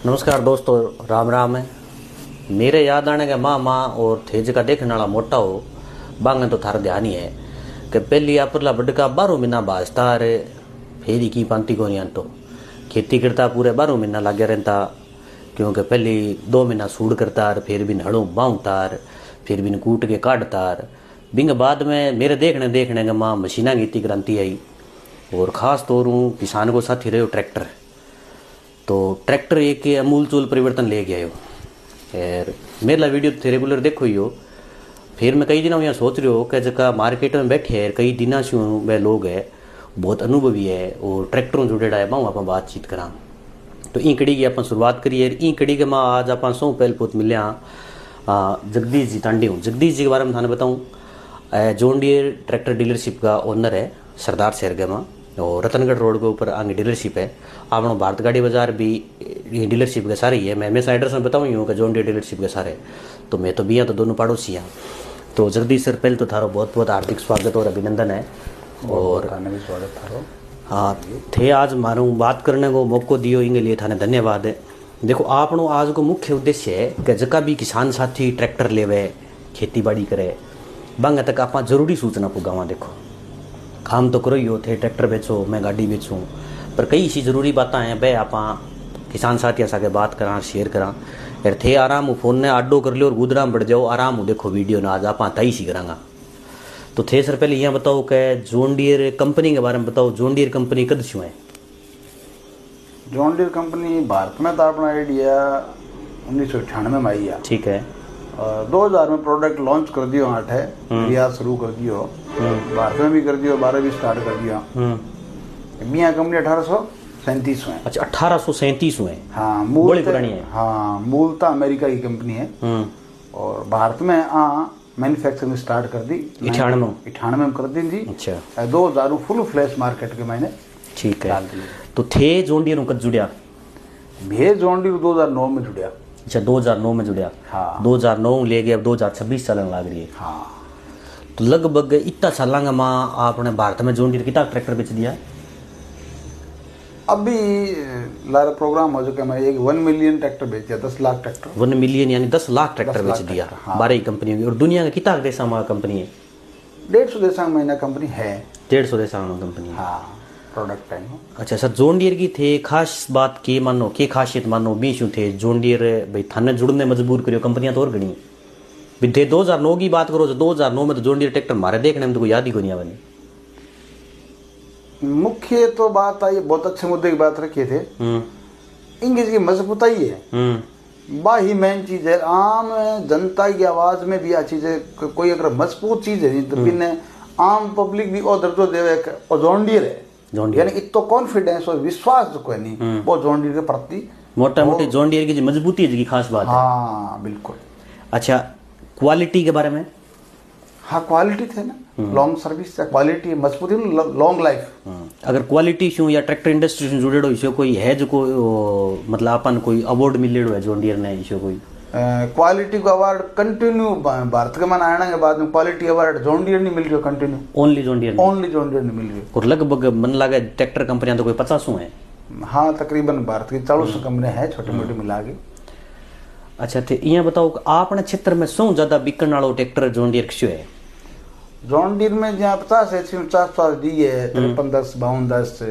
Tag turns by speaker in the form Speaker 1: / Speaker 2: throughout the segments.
Speaker 1: नमस्कार दोस्तों, राम राम है। मेरे याद आने के माँ और थे जगह देखने वाला मोटा हो बांगे तो थारा ध्यान ही है कि पहली अपरला बड़का 12 महीना बाजता रे फेरी की पांती को नहीं तो खेती करता पूरे 12 महीना लगे रहता, क्योंकि पहली 2 महीना सूड़ करता फिर भी हड़ों बाँधता फिर भी कूट के काटता। बिंग बाद में मेरे देखने के माँ मशीना की इतनी क्रांति आई और ख़ास तौर किसान को साथी रहे ट्रैक्टर। तो ट्रैक्टर एक अमूलचूल परिवर्तन ले गया हो और मेरा वीडियो थे रेगुलर देखो ही हो। फिर मैं कई दिनों यहाँ सोच रहे हो कि जगह मार्केट में बैठे है कई दिनों से वे लोग है बहुत अनुभवी है और ट्रैक्टरों जुड़ेड़ा है बाहू आप बातचीत करा। तो ई कड़ी की आप शुरुआत करिए। ई कड़ी के माँ आज आप सौ पहल पुत मिले जगदीश जी तांडी हूँ। जगदीश जी के बारे में थाने बताऊँ, जॉन डियर ट्रैक्टर डीलरशिप का ओनर है सरदार शहर के माँ और रतनगढ़ रोड के ऊपर आगे डीलरशिप है। आपनो भारत गाड़ी बाजार भी ये डीलरशिप के सारे ही है। मैं हमेशा एड्रेस में बताऊँ ही हूँ कि जॉन डियर डीलरशिप के सारे, तो मैं तो भी तो दोनों पड़ोसी हैं। तो जगदीश सर पहले तो थारो बहुत बहुत हार्दिक स्वागत और अभिनंदन है। और
Speaker 2: भी स्वागत थारो।
Speaker 1: हाँ थे आज मारू बात करने को मौको दियो इनके लिए थाने धन्यवाद है। देखो आपनो आज को मुख्य उद्देश्य है कि जका भी किसान साथी ट्रैक्टर लेवे खेती बाड़ी करे बंग तक आप जरूरी सूचना पुगावा। देखो काम तो करो ही हो थे ट्रैक्टर बेचो मैं गाड़ी बेचूँ, पर कई ऐसी जरूरी बातें हैं बे आप किसान साथी साके बात करा शेयर करा यार थे आराम फोन ने आडो कर लियो और गुदरा में बढ़ जाओ आराम हो देखो वीडियो ना आज आप तई सी करांगा। तो थे सर पहले यहाँ बताओ कि जॉन डियर कंपनी के बारे में बताओ। जॉन डियर कंपनी कद शू है?
Speaker 2: जॉन डियर कंपनी भारत में तो अपना आइडिया 1998 में आई है।
Speaker 1: ठीक है।
Speaker 2: 2000 में प्रोडक्ट लॉन्च कर दियो आठ है रियाज शुरू कर दियो, भारत में भी कर दियो, 12 भी स्टार्ट कर दिया। मियाँ कंपनी 1837 में।
Speaker 1: अच्छा 1837 में।
Speaker 2: हाँ
Speaker 1: बड़ी पुरानी है।
Speaker 2: हाँ मूलतः अमेरिका की कंपनी है और भारत में मैन्युफैक्चरिंग स्टार्ट कर दी 98 में कर दी थी।
Speaker 1: अच्छा
Speaker 2: 2000 फुल फ्लैश मार्केट के मैंने
Speaker 1: ठीक है। तो थे जॉन डियर कब जुड़िया?
Speaker 2: मैं जॉन डियर 2009 में जुड़िया।
Speaker 1: अच्छा 2009 में जुड़िया।
Speaker 2: हाँ
Speaker 1: 2009 ले गए अब 2026 चलन लग रही है।
Speaker 2: हाँ
Speaker 1: तो लगभग इतना साल का माँ आपने भारत में जॉन डियर कितना ट्रैक्टर बेच दिया?
Speaker 2: अभी लारा प्रोग्राम हो चुका मैं 1 मिलियन ट्रैक्टर बेच दिया, 10 लाख ट्रैक्टर।
Speaker 1: 1 मिलियन यानी 10 लाख ट्रैक्टर बेच दिया।
Speaker 2: हाँ।
Speaker 1: 12 ही कंपनी होगी। और दुनिया का कितना देशा में कंपनी है?
Speaker 2: 150 देशों में महीना कंपनी है।
Speaker 1: 150 देशा में कंपनी है।
Speaker 2: हाँ प्रोडक्ट टाइम।
Speaker 1: अच्छा सर जॉन डियर की थे खास बात के मानो के खासियत मानो बीशू थे जॉन डियर भाई थाने जुड़ने मजबूर करियो कंपनियां तो और गणी भी थे। 2009 की बात करो तो 2009 में तो जॉन डियर ट्रैक्टर हमारे देखने में तो कोई याद ही को नहीं आवानी।
Speaker 2: मुख्य तो बात आई, बहुत अच्छे मुद्दे की बात रखी थे। इंग्लिश की मजबूताई है बाही मेन चीज है। आम जनता की आवाज में भी आ चीज है, कोई अगर मजबूत चीज है तो बिन आम पब्लिक भी और दर्जो देवे और जॉन डियर है यानी इतो कॉन्फिडेंस और विश्वास जो कोई नहीं वो जॉन डियर के प्रति
Speaker 1: मोटा मोटी जॉन डियर की मजबूती है खास बात है।
Speaker 2: हाँ बिल्कुल।
Speaker 1: अच्छा क्वालिटी के बारे में? हाँ
Speaker 2: क्वालिटी थे ना, लॉन्ग सर्विस क्वालिटी मजबूती लॉन्ग लाइफ।
Speaker 1: अगर क्वालिटी शू या ट्रैक्टर इंडस्ट्री से जुड़ेड़ो इसो कोई है जो कोई मतलब अपन कोई अवार्ड मिलेड़ो है जॉन डियर ने इसो कोई
Speaker 2: क्वालिटी को अवार्ड कंटिन्यू भारत के मन आने के बाद में क्वालिटी अवार्ड जॉन डियर नहीं मिल रही कंटिन्यू?
Speaker 1: ओनली जॉन डियर
Speaker 2: नहीं मिल रही। और
Speaker 1: लगभग मन लगे ट्रैक्टर कंपनियां तो कोई 50 है।
Speaker 2: हाँ तकरीबन भारत की 40 कंपनियां हैं छोटी मोटी मिला के।
Speaker 1: अच्छा थे यहाँ बताओ आपने क्षेत्र में सौ ज्यादा बिकने वाला ट्रैक्टर जॉन डियर क्यों है?
Speaker 2: जॉन डियर में जहाँ 50 है 50 डी है 5310 5210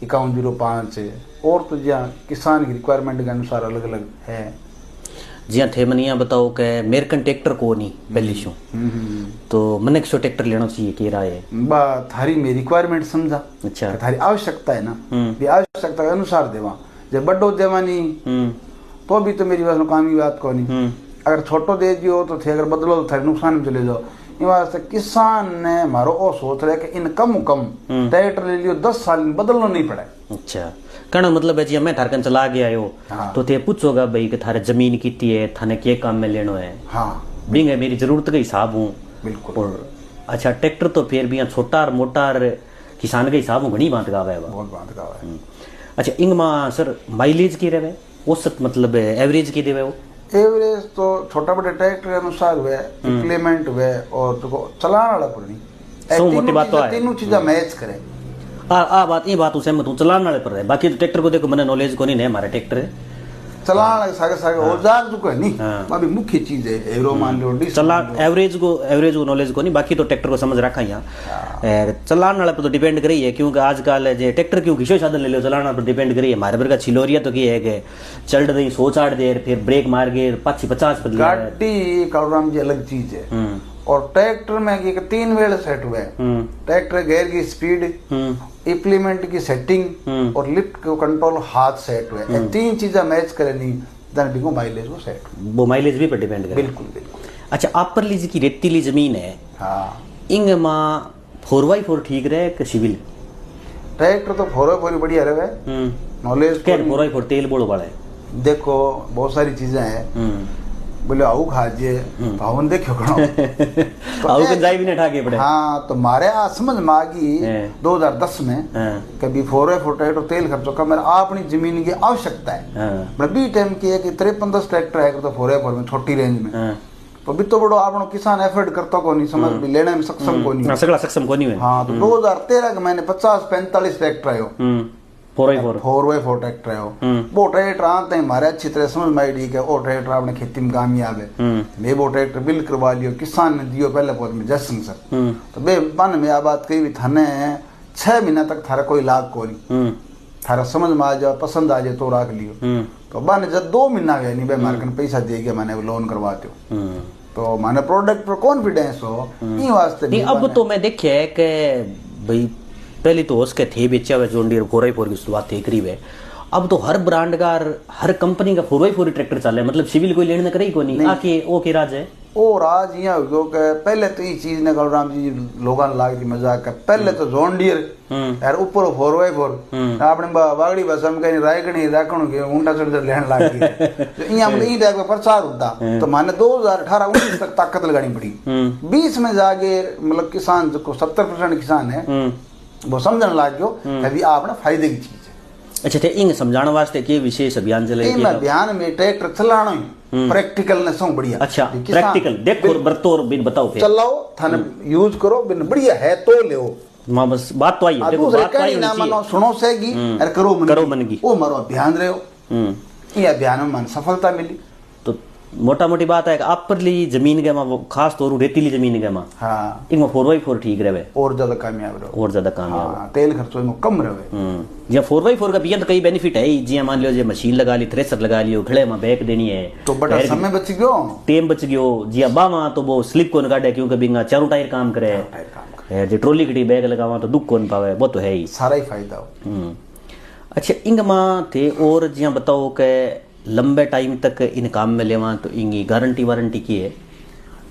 Speaker 2: 5105 और तो जहाँ किसान की रिक्वायरमेंट के अनुसार अलग अलग है।
Speaker 1: जिया थे मन यहाँ बताओ कि अमेरिकन ट्रैक्टर को नहीं पहली शो तो मन किसो ट्रैक्टर लेना चाहिए के राय है?
Speaker 2: थारी मेरी रिक्वायरमेंट समझा।
Speaker 1: अच्छा
Speaker 2: थारी आवश्यकता है ना ये आवश्यकता के अनुसार देवा। जब बड्डो देवा नहीं तो भी तो मेरी बात काम की बात को नहीं। अगर छोटो दे दियो तो थे अगर बदलो तो थारे नुकसान में चले जाओ। इन वास्ते किसान ने मारो ओ सोच रहे कि इन कम ट्रैक्टर ले लियो 10 साल में बदलना नहीं पड़े।
Speaker 1: अच्छा कहना मतलब है जी मैं थारकन चला गया हो।
Speaker 2: हाँ।
Speaker 1: तो ते पूछोगा भाई कि थारे जमीन कितनी है थाने के काम में लेनो है।
Speaker 2: हाँ
Speaker 1: बिंग है मेरी जरूरत के हिसाब हूँ
Speaker 2: बिल्कुल।
Speaker 1: और अच्छा ट्रैक्टर तो फिर भी यहाँ छोटा और मोटा किसान के हिसाब हूँ घनी बात गावा है
Speaker 2: बहुत बात गावा है।
Speaker 1: अच्छा इंग माँ सर माइलेज की रहे औसत मतलब एवरेज की देवे? वो
Speaker 2: एवरेज तो छोटा बड़े ट्रैक्टर के अनुसार हुए इम्प्लीमेंट हुए और तो चलाने वाला पर नहीं
Speaker 1: मोटी बात तो है
Speaker 2: तीनों चीजें मैच करें।
Speaker 1: बात ये बात सहमत हूँ चलाने वाले पर है। बाकी तो ट्रैक्टर को देखो मैंने नॉलेज को नहीं है हमारे ट्रैक्टर
Speaker 2: चलान सागे सागे औजार जो है नहीं अभी मुख्य चीज है एरो मान लो
Speaker 1: चला एवरेज को नॉलेज को नहीं बाकी तो ट्रैक्टर को समझ रखा यहाँ चलान वाले पर तो डिपेंड करी है क्योंकि आजकल जे ट्रैक्टर क्यों घिसो साधन ले लो चलाना पर डिपेंड करी है हमारे पर का छिलोरिया तो की है कि चल रही 100 देर फिर ब्रेक मार के 50 पर
Speaker 2: गाड़ी कालराम जी अलग चीज है और ट्रैक्टर में कि 3 वेल सेट हुआ है ट्रैक्टर गेयर की स्पीड इम्प्लीमेंट की सेटिंग और लिफ्ट को कंट्रोल हाथ सेट हुआ है 3 चीजें मैच करे नहीं देन बिको माइलेज वो सेट
Speaker 1: वो माइलेज भी पर डिपेंड करे
Speaker 2: बिल्कुल बिल्कुल।
Speaker 1: अच्छा आप पर लीजिए की रेतीली जमीन है
Speaker 2: हाँ
Speaker 1: इंग मां 4x4 ठीक रहे कि सिविल
Speaker 2: ट्रैक्टर तो 4x4 बढ़िया रहे नॉलेज
Speaker 1: क्या 4x4 तेल बोलो बड़ा है
Speaker 2: देखो बहुत सारी चीजें हैं बोले आऊ खाजे भावन देखो कणो
Speaker 1: आऊ के जाई भी नहीं ठाके पड़े
Speaker 2: हाँ तो मारे आ समझ में आ गई 2010 में कभी 4x4 ट्रैक्टर तेल खर्चो का मेरा अपनी जमीन की आवश्यकता है मतलब बी टाइम की है कि 53 ट्रैक्टर है तो 4x4 में छोटी रेंज में तो भी तो बड़ो आपनो किसान एफर्ट करता को नहीं समझ भी लेने में सक्षम को नहीं
Speaker 1: सगला सक्षम को नहीं है
Speaker 2: हाँ तो 2013 के मैंने 50-45 ट्रैक्टर आयो 4x4 ट्रैक्टर है वो ट्रैक्टर आते हैं हमारे अच्छी तरह समझ में आई कि वो ट्रैक्टर आपने खेती में कामयाब है मैं वो ट्रैक्टर बिल करवा लियो किसान ने दियो पहले बहुत में जसन सर तो बे मन में आ बात कही भी थाने 6 महीना तक थारा कोई लाभ को नहीं थारा समझ में आ जाओ पसंद आ जाए तो राख लियो तो बन जब 2 महीना गया नहीं बे मार्केट पैसा दे गया मैंने लोन करवाते हो तो मैंने प्रोडक्ट पर कॉन्फिडेंस हो इन वास्ते
Speaker 1: नहीं अब तो मैं देखे है कि भाई पहले तो उसके थे बेचा हुआ जॉन डीयर 4x4 की शुरुआत थी करीब है अब तो हर ब्रांड का हर कंपनी का 4x4 ट्रैक्टर चल रहा है मतलब सिविल कोई लेने करे को नहीं आके ओ के राज है
Speaker 2: ओ राज यहाँ हो गया पहले तो ये चीज ने कलराम जी लोगों लाग दी मजाक का पहले तो जॉन डीयर यार ऊपर 4x4 आपने बागड़ी भाषा में कहीं रायगढ़ राखण के ऊंटा चढ़ लेने लाग गई तो यहाँ मतलब ये टाइप का प्रचार होता तो माने 2018-19 तक ताकत लगानी पड़ी 20 में जाके मतलब किसान जो 70% किसान है वो समझने लग गयो अभी आपने फायदे की चीज है।
Speaker 1: अच्छा थे इंग समझाने वास्ते के विशेष अभियान चले
Speaker 2: इन अभियान में ट्रैक्टर चलाना ही प्रैक्टिकल ने सो बढ़िया
Speaker 1: अच्छा प्रैक्टिकल देखो बरतो और बिन बताओ फिर
Speaker 2: चलाओ थाने यूज करो बिन बढ़िया है तो ले
Speaker 1: मां बस बात तो आई है देखो बात तो आई
Speaker 2: ना मानो सुनो सेगी और करो मन की वो मारो अभियान रहो ये अभियान में मन सफलता मिली
Speaker 1: तो मोटा मोटी बात है कि आप पर ली जमीन के मां खास तौर रेतीली जमीन के मां
Speaker 2: हाँ
Speaker 1: इनमें 4x4 ठीक रहे
Speaker 2: और ज्यादा कामयाब रहो
Speaker 1: और ज्यादा कामयाब
Speaker 2: तेल खर्चो इनमें कम रहे
Speaker 1: जी 4x4 का बियन तो कई बेनिफिट है जी मान लो जे मशीन लगा ली थ्रेसर लगा लियो घड़े में बैक देनी है
Speaker 2: तो बड़ा समय बच गयो
Speaker 1: टेम बच गयो जी अब्बा मां तो वो स्लिप कोन काटे क्योंकि बिंगा चारों टायर काम करे जे ट्रॉली कटी बैग लगावा तो दुख कोन पावे वो तो है ही
Speaker 2: सारा ही फायदा हो
Speaker 1: अच्छा इंग मां थे और जिया बताओ के लंबे टाइम तक इन काम में लेवा तो इनकी गारंटी वारंटी की है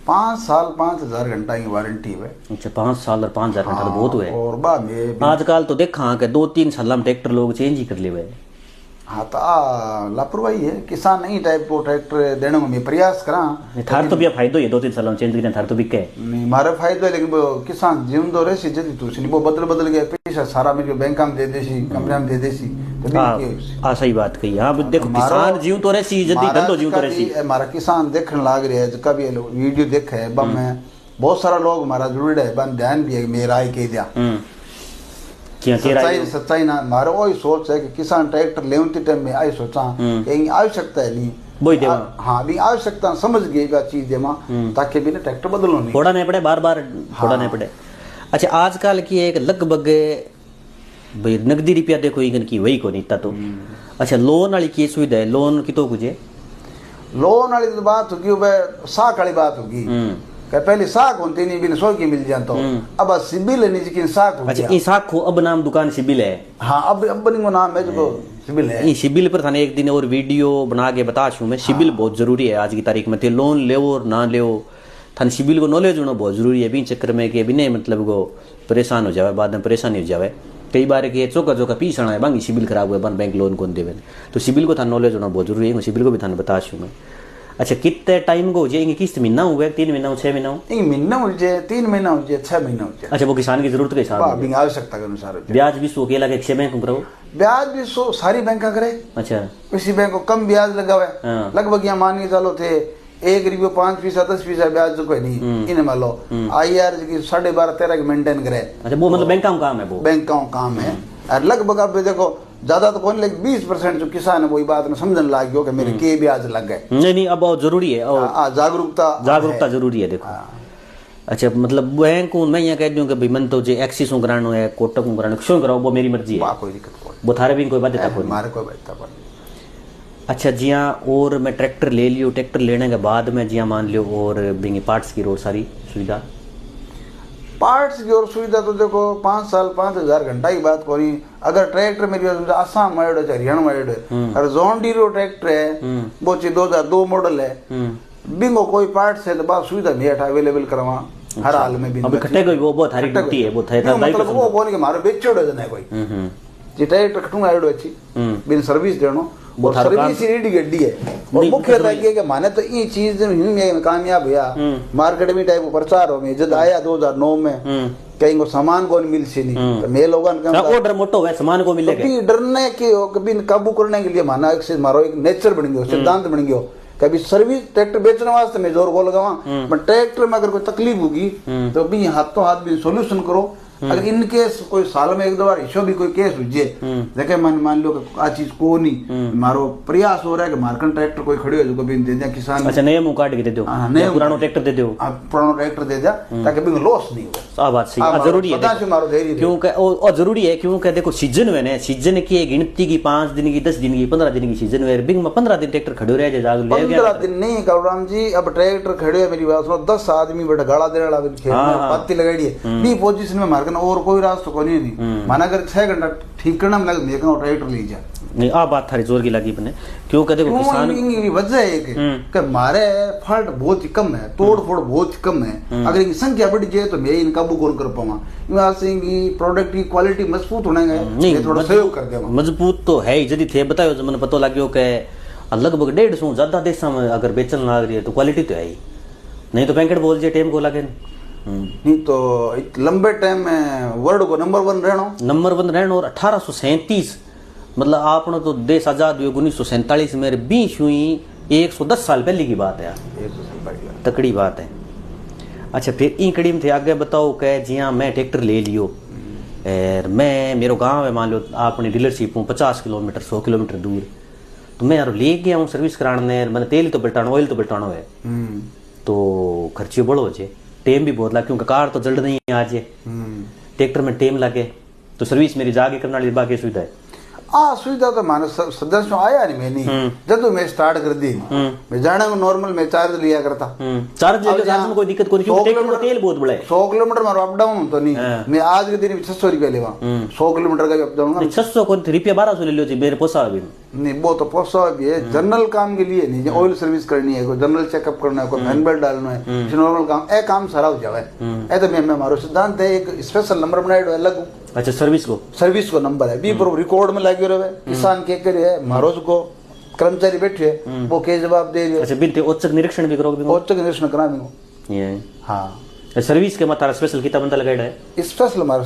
Speaker 2: 5 साल 5000 घंटा की वारंटी है
Speaker 1: अच्छा 5 साल और 5000 घंटा तो बहुत हुए
Speaker 2: और बा में
Speaker 1: आजकल तो देखा कि 2-3 साल में ट्रैक्टर लोग चेंज ही कर ले हुए
Speaker 2: हाँ तो लापरवाही है किसान नहीं टाइप को ट्रैक्टर देने में मैं प्रयास करा
Speaker 1: थार तो भी फायदो है 2-3 साल में चेंज करने थार तो बिके
Speaker 2: नहीं मारे फायदो है लेकिन वो किसान जीवन दो रहे जल्दी तो नहीं वो बदल गया पैसा सारा मेरे बैंक में दे देसी कंपनी में दे देसी
Speaker 1: हाँ सही बात कही हाँ देखो किसान जीव तो रही जल्दी धंधो जीव तो रही
Speaker 2: हमारा किसान देखने लाग रहे है कभी वीडियो देखे है बम में बहुत सारा लोग हमारा जुड़े है बन ध्यान भी है मेरा ही कह दिया सच्चाई ना मारो वही सोच है कि किसान ट्रैक्टर लेवती टाइम में आई सोचा आवश्यकता है नहीं
Speaker 1: वही देवा
Speaker 2: हाँ भी आवश्यकता समझ गई चीज देवा ताकि भी ट्रैक्टर बदलो नहीं
Speaker 1: फोड़ा नहीं पड़े बार फोड़ा नहीं पड़े अच्छा आजकल की एक लगभग भाई नकदी रुपया देखो इनकी की वही को नहीं तो अच्छा लोन वाली की सुविधा है लोन की तो कुछ
Speaker 2: लोन वाली तो बात होगी साख वाली बात होगी पहले साख होती नहीं बिन 100 की मिल जाता अब सिबिल है नहीं साख हो
Speaker 1: अच्छा साख को अब नाम दुकान सिबिल है
Speaker 2: हाँ अब नाम है जो सिबिल है
Speaker 1: सिबिल पर थाने एक दिन और वीडियो बना के बता छू मैं सिबिल बहुत जरूरी है आज की तारीख में लोन ले और ना ले थाने सिबिल को नॉलेज होना बहुत जरूरी है भी चक्कर में कि बिना मतलब को परेशान हो जाए बाद में परेशानी हो जाए कई बार के चौका पीछा है बांगी सिबिल खराब हुआ बन बैंक लोन कौन देवे तो सिबिल को थाने नॉलेज होना बहुत जरूरी है सिबिल को भी थाने बता छू मैं अच्छा कितने टाइम को हो जाए किस्त महीना हुआ 3 महीना 6 महीना
Speaker 2: महीना हो जाए 3 महीना हो जाए 6 महीना हो जाए
Speaker 1: अच्छा वो किसान की जरूरत के हिसाब
Speaker 2: से आवश्यकता के अनुसार
Speaker 1: ब्याज भी सो अकेला के 6 बैंक करो
Speaker 2: ब्याज भी सो सारी बैंक करे अच्छा किसी बैंक को कम ब्याज लगा हुआ है लगभग यहाँ मान के चलो थे 1 रुपये 5 पैसा 10 पैसा ब्याज जो कोई नहीं इन मान लो IR की 12.5-13 मेंटेन करे
Speaker 1: अच्छा वो मतलब बैंक का काम है वो
Speaker 2: बैंक का काम है और लगभग अब देखो ज्यादा तो कौन, लेकिन 20% जो किसान है वही बात ने समझने लग गयो कि मेरे के ब्याज लग गए।
Speaker 1: नहीं अब बहुत जरूरी है और जागरूकता जरूरी है। देखो अच्छा मतलब बैंक को मैं यहाँ कह दूँ कि भाई मन तो जे एक्सिस में करानो है, कोटक में करानो, क्यों कराओ वो मेरी मर्जी है,
Speaker 2: कोई दिक्कत कोई,
Speaker 1: वो थारे भी कोई बाध्यता कोई,
Speaker 2: हमारे कोई बाध्यता कोई।
Speaker 1: अच्छा जिया और मैं ट्रैक्टर ले लियो, ट्रैक्टर लेने के बाद में जिया मान लियो और बिंगी पार्ट्स की रोड सारी सुविधा,
Speaker 2: पार्ट्स की और सुविधा तो देखो 5 साल 5,000 घंटा की बात कोनी। अगर ट्रैक्टर मेरी आसाम में है, हरियाणा में है, और जॉन डीरो ट्रैक्टर है वो 2002 मॉडल है, बिंगो कोई पार्ट्स है तो बात सुविधा मेट अवेलेबल करवा हर हाल में भी।
Speaker 1: अब कटे कोई वो बहुत हरी ड्यूटी है, वो थे था
Speaker 2: मतलब वो कोनी के मारे बेचोड़े जने कोई जी ट्रैक्टर कटूंगा आइडो अच्छी बिन सर्विस देनो, वो सर्विस रेडी गड्डी है। और मुख्य है कि माने तो ये चीज में कामयाब हुआ मार्केट में टाइप प्रचार हो में जब आया 2009 में कहीं को सामान को मिल से नहीं तो मैं लोगन का
Speaker 1: ऑर्डर मोटो है सामान को मिलेगा,
Speaker 2: कभी डरने के हो कभी काबू करने के लिए माना एक से मारो एक नेचर बन गयो, सिद्धांत बन गयो। कभी सर्विस ट्रैक्टर बेचने वास्ते मैं जोर को लगावा, पर ट्रैक्टर में अगर कोई तकलीफ होगी तो भी हाथों हाथ भी सोल्यूशन करो। अगर इन केस कोई साल में 1-2 बार इशो भी कोई केस हुजे देखे मान लो आ चीज को नहीं मारो प्रयास हो रहा है कि मार्कन ट्रैक्टर कोई खड़े हो जो कभी दे दिया किसान।
Speaker 1: अच्छा नया मुंह काट के दे दो, पुराना ट्रैक्टर दे दो,
Speaker 2: पुराना ट्रैक्टर दे दिया ताकि भी लॉस नहीं हो।
Speaker 1: बात सही जरूरी है,
Speaker 2: मारो धैर्य
Speaker 1: क्योंकि और जरूरी है क्योंकि देखो सीजन में ना, सीजन की गिनती की 5 दिन की 10 दिन की 15 दिन की सीजन में बिंग में 15 दिन ट्रैक्टर खड़े रहे जाग ले
Speaker 2: 15 दिन नहीं करुराम जी। अब ट्रैक्टर खड़े है मेरी बात सुनो, 10 आदमी बैठा गाड़ा देने वाला खेत में पत्ती लगाई है बी पोजीशन में मार्कन और कोई रास्ता को नहीं माना अगर 6 घंटा ठीक करना में लगे ट्रैक्टर ले जा
Speaker 1: नहीं। आ बात थारी जोर की लगी बने क्योंकि देखो किसान
Speaker 2: की वजह है कि मारे फॉल्ट बहुत ही कम है, तोड़ फोड़ बहुत ही कम है। अगर इनकी संख्या बढ़ जाए तो मैं इन काबू कौन कर पाऊंगा, प्रोडक्ट की क्वालिटी मजबूत होने गए थोड़ा सहयोग कर देगा।
Speaker 1: मजबूत तो है ही जदी थे बतायो जो मैंने पता लग गयो कि लगभग 150 ज्यादा देशों में अगर बेचन लग रही है तो क्वालिटी तो है ही, नहीं तो पैकेट बोल जे टाइम को लगे
Speaker 2: नहीं तो लंबे टाइम में वर्ल्ड को नंबर 1
Speaker 1: रहना। और 1837 मतलब आपने तो देश आजाद हुए 1947 में 20 हुई 110 साल पहले की बात है यार, तकड़ी बात है। अच्छा फिर ई कड़ी में थे आगे बताओ कि जी हाँ मैं ट्रैक्टर ले लियो और मैं मेरो गांव है मान लो अपनी डीलरशिप हूँ 50 किलोमीटर 100 किलोमीटर दूर, तो मैं यार ले गया हूँ सर्विस कराने, मैंने तेल तो बलटाना ऑयल तो बलटाना है तो खर्चे बढ़ो जे टेम भी बहुत लगे क्योंकि कार तो जल्द नहीं है आज ट्रैक्टर में टेम लगे तो सर्विस मेरी जाके करने वाली बाकी सुविधा है।
Speaker 2: सुविधा तो मानो सदस्य आया नहीं मैंने जब मैं स्टार्ट कर दी मैं जाने को नॉर्मल में चार्ज लिया करता,
Speaker 1: चार्ज में कोई दिक्कत नहीं क्योंकि तेल बहुत बड़ा है।
Speaker 2: 100 किलोमीटर मारो अप डाउन तो नहीं मैं आज के दिन 600 रुपया लेवा 100 किलोमीटर का अप डाउन
Speaker 1: 600 को रुपया 1200 ले लो जी मेरे पोसा भी
Speaker 2: नहीं, वो तो पोसा भी है जनरल काम के लिए नहीं, ऑयल सर्विस करनी है, कोई जनरल चेकअप करना है, कोई फैन बेल्ट डालना है, नॉर्मल काम ए काम सारा हो जावे ए तो मैं मारो सिद्धांत है एक स्पेशल नंबर बनाया अलग।
Speaker 1: अच्छा सर्विस को
Speaker 2: नंबर है बी पर रिकॉर्ड में लगे रहे किसान के करे मारो को कर्मचारी बैठे वो के जवाब दे रहे।
Speaker 1: अच्छा बिल्कुल औचक निरीक्षण भी करोगे,
Speaker 2: औचक निरीक्षण करा भी
Speaker 1: ये
Speaker 2: हाँ
Speaker 1: सर्विस के मतलब स्पेशल कितना बंदा लगाया है
Speaker 2: स्पेशल हमारे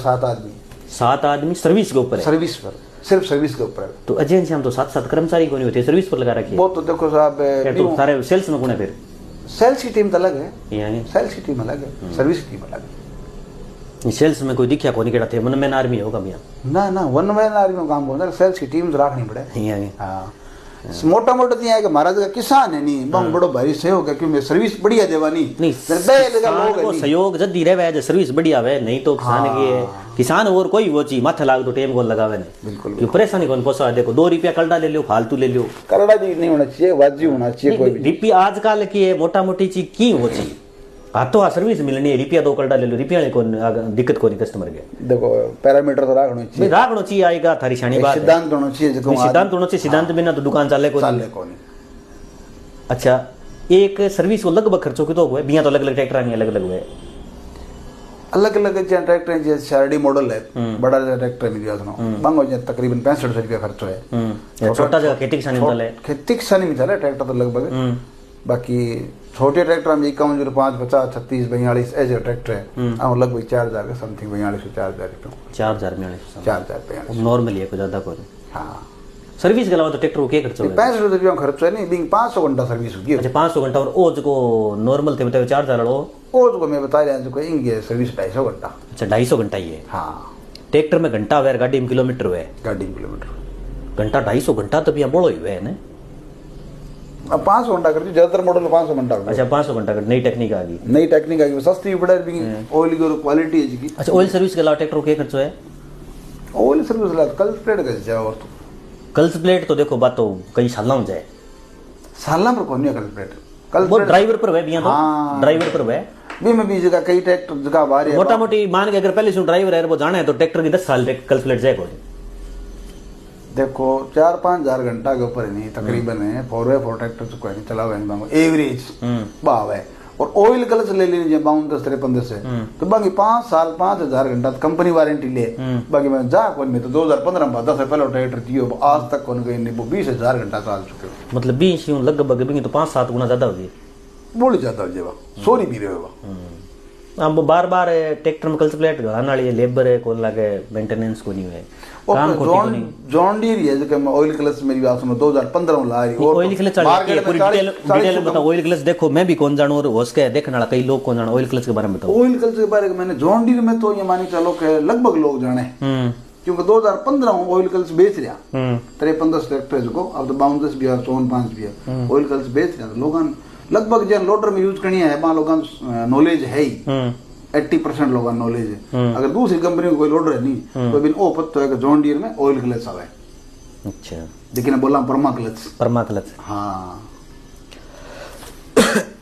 Speaker 2: 7 आदमी
Speaker 1: सर्विस के ऊपर है,
Speaker 2: सर्विस पर सिर्फ सर्विस के ऊपर है।
Speaker 1: तो एजेंसी हम तो 7 कर्मचारी को नहीं होते सर्विस पर लगा रखी है
Speaker 2: वो तो देखो साहब
Speaker 1: तो सारे सेल्स में कौन है फिर
Speaker 2: सेल्स की टीम तो अलग है,
Speaker 1: यानी
Speaker 2: सेल्स की टीम अलग है सर्विस की टीम अलग है।
Speaker 1: सेल्स में कोई दिखा कौन केड़ा थे वन मैन आर्मी होगा भैया
Speaker 2: ना वन मैन आर्मी काम होता सेल्स की टीम रखनी पड़े
Speaker 1: यानी
Speaker 2: हाँ मोटा मोटा नहीं है कि महाराज का किसान है नहीं बहुत बड़ो भारी सहयोग है क्योंकि सर्विस बढ़िया देवा नहीं
Speaker 1: सहयोग जल्दी रहे सर्विस बढ़िया है नहीं तो किसान की किसान और कोई वो चीज माथे लाग तो टेम को लगावे नहीं बिल्कुल क्यों परेशानी कौन पोसा देखो 2 रुपया कलडा ले लो फालतू ले लो
Speaker 2: कलडा भी नहीं होना चाहिए वाजिब होना चाहिए कोई
Speaker 1: रुपया आजकल की है मोटा मोटी चीज की हो चाहिए हाथों हाथ सर्विस मिलनी है रुपया 2 कलडा ले लो रुपया दिक्कत को नहीं कस्टमर के
Speaker 2: देखो पैरामीटर तो राखना चाहिए
Speaker 1: आएगा थारी शानी बात
Speaker 2: सिद्धांत होना चाहिए
Speaker 1: सिद्धांत बिना तो दुकान चले को नहीं। अच्छा एक सर्विस को लगभग खर्चों की तो हुए बिया तो अलग अलग ट्रैक्टर नहीं अलग अलग हुए
Speaker 2: अलग ट्रैक्टर है जैसे शारडी मॉडल है बड़ा ट्रैक्टर मिल जाता है बांगो तकरीबन 6500 रुपया खर्च है
Speaker 1: छोटा जगह खेती किसानी में चले ट्रैक्टर तो लगभग
Speaker 2: बाकी छोटे ट्रैक्टर में 5105 50 36 42 ऐसे ट्रैक्टर है लगभग 4000 के समथिंग 42
Speaker 1: नॉर्मली है कोई ज्यादा कोई
Speaker 2: हाँ
Speaker 1: सर्विस के अलावा तो ट्रैक्टर को क्या खर्च होगा
Speaker 2: 65 रुपया खर्च है नहीं 500 घंटा सर्विस होगी।
Speaker 1: अच्छा 500 घंटा और ओज को नॉर्मल थे बताओ 4000 लो
Speaker 2: ओज को मैं बता रहा हूं कहेंगे सर्विस 250 घंटा।
Speaker 1: अच्छा 250 घंटा ही है
Speaker 2: हाँ
Speaker 1: ट्रैक्टर में घंटा हुआ गाड़ी में किलोमीटर हुआ
Speaker 2: गाड़ी में किलोमीटर
Speaker 1: घंटा 250 घंटा तो यहाँ बोलो ही हुए है ना।
Speaker 2: अब 500 घंटा करती, ज्यादातर मॉडल 500 घंटा करती।
Speaker 1: अच्छा 500 घंटा कर, नई टेक्निक आ गई,
Speaker 2: नई टेक्निक आ गई, सस्ती भी भी ऑयल की क्वालिटी है जी।
Speaker 1: अच्छा ऑयल सर्विस के अलावा ट्रैक्टर को क्या खर्च है?
Speaker 2: ऑयल सर्विस ला कल प्लेट का जाए और तो
Speaker 1: कल्स प्लेट तो देखो बात तो कई साल में जाए,
Speaker 2: सालना पर कौन नहीं कल प्लेट, कल
Speaker 1: वो ड्राइवर पर है बिया तो
Speaker 2: हाँ।
Speaker 1: ड्राइवर पर है
Speaker 2: भी मैं भी जगह कई ट्रैक्टर जगह बाहर
Speaker 1: मोटा मोटी मान के अगर पहले से ड्राइवर है वो जाना है तो ट्रैक्टर की 10 साल कल्स प्लेट जाए कोई।
Speaker 2: देखो 4-5 हजार घंटा के ऊपर नहीं तकरीबन है 4x4 ट्रैक्टर से कोई नहीं चला हुआ एवरेज बाव है। और ऑयल कलच ले लेनी चाहिए 52-53 से तो बाकी 5 साल 5,000 घंटा कंपनी वारंटी ले। बाकी मैं जा कौन में तो 2015 में 10 पहले ट्रैक्टर दियो आज तक कौन गई नहीं, वो 20,000 घंटा चल चुके,
Speaker 1: मतलब 20 लगभग भी तो 5-7 गुना ज्यादा होगी,
Speaker 2: बोली जाता है जेवा सोरी भी रहे हो।
Speaker 1: अब बार बार ट्रैक्टर में कल्स प्लेट घालने वाली लेबर है कौन लागे, मेंटेनेंस को नहीं है काम को नहीं।
Speaker 2: जॉन डीर है जो मैं ऑयल क्लच मेरी बात सुनो 2015 में ला रही
Speaker 1: ऑयल क्लच पूरी डिटेल बताओ। ऑयल क्लच देखो मैं भी कौन जानू और होश के देखने वाला कई लोग कौन जानू, ऑयल क्लच के बारे में बताओ।
Speaker 2: ऑयल क्लच के बारे में मैंने जॉन डीर में तो ये मानी चलो के लगभग लोग जाने क्योंकि 2015 में ऑयल क्लच बेच रहा 53 ट्रैक्टर को, अब तो 52 भी है 54 भी है ऑयल क्लच बेच रहा लोग लगभग जन लोडर में यूज करनी है वहां लोग नॉलेज है ही 80% लोग नॉलेज है। अगर दूसरी कंपनी को कोई लोडर है नहीं तो बिन ओ पत्तो है कि जॉन डीर में ऑयल क्लच आवे।
Speaker 1: अच्छा
Speaker 2: लेकिन बोला परमा क्लच हाँ।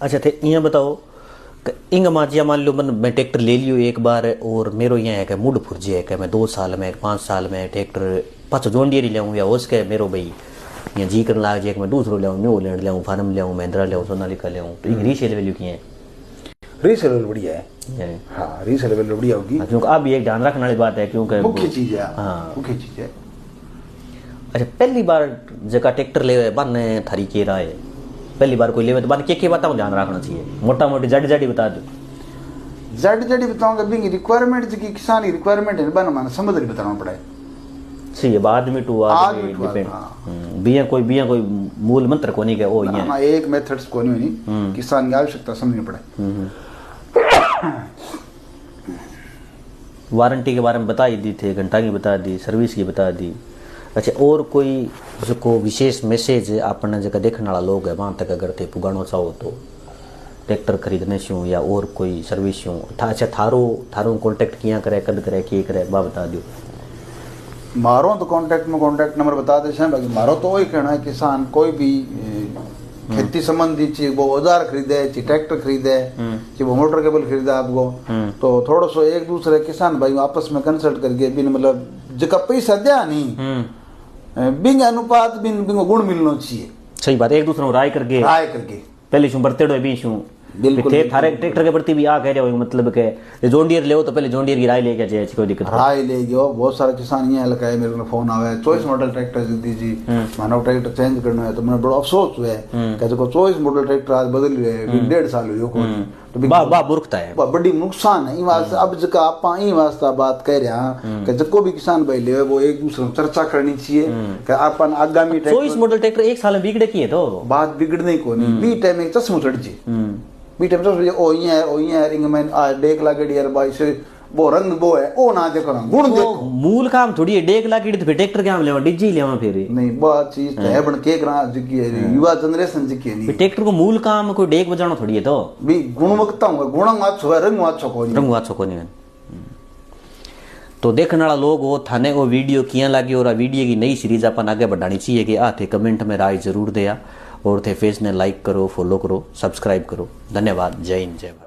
Speaker 2: अच्छा थे ये बताओ इंग माजिया मान लो मैं ट्रैक्टर ले लियो एक बार और मेरो यहाँ है कि मूड फुर्जी है कि मैं 2 साल में 5 साल में ट्रैक्टर पाछो जॉन डीर ही ले या उसके मेरो भाई यहाँ जी करने लाग जाए कि मैं दूसरो ले न्यू लैंड ले फार्म ले महिंद्रा ले सोनालिका ले तो एक रीसेल वैल्यू की है, रीसेल वैल्यू बढ़िया है हाँ, रीसेल वैल्यू बढ़िया होगी
Speaker 1: क्योंकि अब एक ध्यान रखने वाली बात है क्योंकि
Speaker 2: मुख्य चीज है
Speaker 1: हाँ
Speaker 2: मुख्य चीज है।
Speaker 1: अच्छा पहली बार जगह ट्रैक्टर ले बन थारी के राय पहली बार कोई ले तो बन के बात ध्यान रखना चाहिए, मोटा मोटी जड़ी बता दो।
Speaker 2: जड़ी बताऊंगा बिंग रिक्वायरमेंट की किसान की रिक्वायरमेंट है बन माने समझ नहीं बताना पड़े
Speaker 1: सही है बाद में टू आदमी डिपेंड बिया कोई मूल मंत्र कोनी के ओ ये
Speaker 2: हां एक मेथड्स कोनी नहीं किसान की आवश्यकता समझनी पड़े।
Speaker 1: वारंटी के बारे में बता ही दी थे, घंटा की बता दी, सर्विस की बता दी। अच्छा और कोई जो को विशेष मैसेज आपने जगह देखने वाला लोग है वहां तक अगर थे पुगानो चाहो तो ट्रैक्टर खरीदने से या और कोई सर्विस से अच्छा थारो कांटेक्ट किया करे कद करे की करे बा बता दियो।
Speaker 2: मारो तो कांटेक्ट नंबर बता दे छे बाकी मारो तो वही कहना है किसान कोई भी खेती संबंधी चीज वो औजार खरीदे ची ट्रैक्टर खरीदे ची वो मोटर केबल खरीदे आपको तो थोड़ा सो एक दूसरे किसान भाई आपस में कंसल्ट करके बिन मतलब जगह पैसा दिया नहीं बिंग अनुपात बिन गुण मिलना चाहिए।
Speaker 1: सही बात एक दूसरे को राय करके पहले शू बरते भी शू बिल्कुल थारे ट्रैक्टर के प्रति भी आ कह रहे हो मतलब के जॉन डीर ले तो पहले जॉन डीर की राय लेके जाए कोई दिक्कत
Speaker 2: राय ले गयो। बहुत सारे किसान ये लगा है मेरे को फोन आवे चॉइस मॉडल ट्रैक्टर दीजिए मानव ट्रैक्टर चेंज करना है तो मैंने बड़ा अफसोस हुआ है कहते को चॉइस मॉडल ट्रैक्टर आज बदल रहे हैं 1.5 साल हुई को तो
Speaker 1: बा बुरखता है
Speaker 2: बड़ी नुकसान है। अब जगह आप वास्ता बात कह रहे हैं कि जको भी किसान भाई ले वो एक दूसरे में चर्चा करनी चाहिए कि अपन आगामी
Speaker 1: चॉइस मॉडल ट्रैक्टर 1 साल में बिगड़े की है तो बात
Speaker 2: बिगड़ने को नहीं बी टाइम एक चश्मो चढ़ जी बी टाइम चश्मो ओ ये रिंग में आ डेक लागड़ी यार भाई से वो रंग वो है ओ ना देखो ना गुण देखो
Speaker 1: मूल काम थोड़ी है डेक लागड़ी तो फिर ट्रैक्टर क्या लेवा डीजी लेवा फिर
Speaker 2: नहीं बात चीज है बन के करा जिकी है युवा जनरेशन जिकी नहीं
Speaker 1: ट्रैक्टर को मूल काम कोई डेक बजाना थोड़ी है तो
Speaker 2: भी गुणवत्ता होगा गुण अच्छो है रंग अच्छो को नहीं
Speaker 1: तो देखने वाला लोग हो थाने वो वीडियो किया लगी और वीडियो की नई सीरीज अपन आगे बढ़ानी चाहिए कि आते कमेंट में राय जरूर दिया और थे फेस ने लाइक करो फॉलो करो सब्सक्राइब करो। धन्यवाद। जय हिंद जय भारत।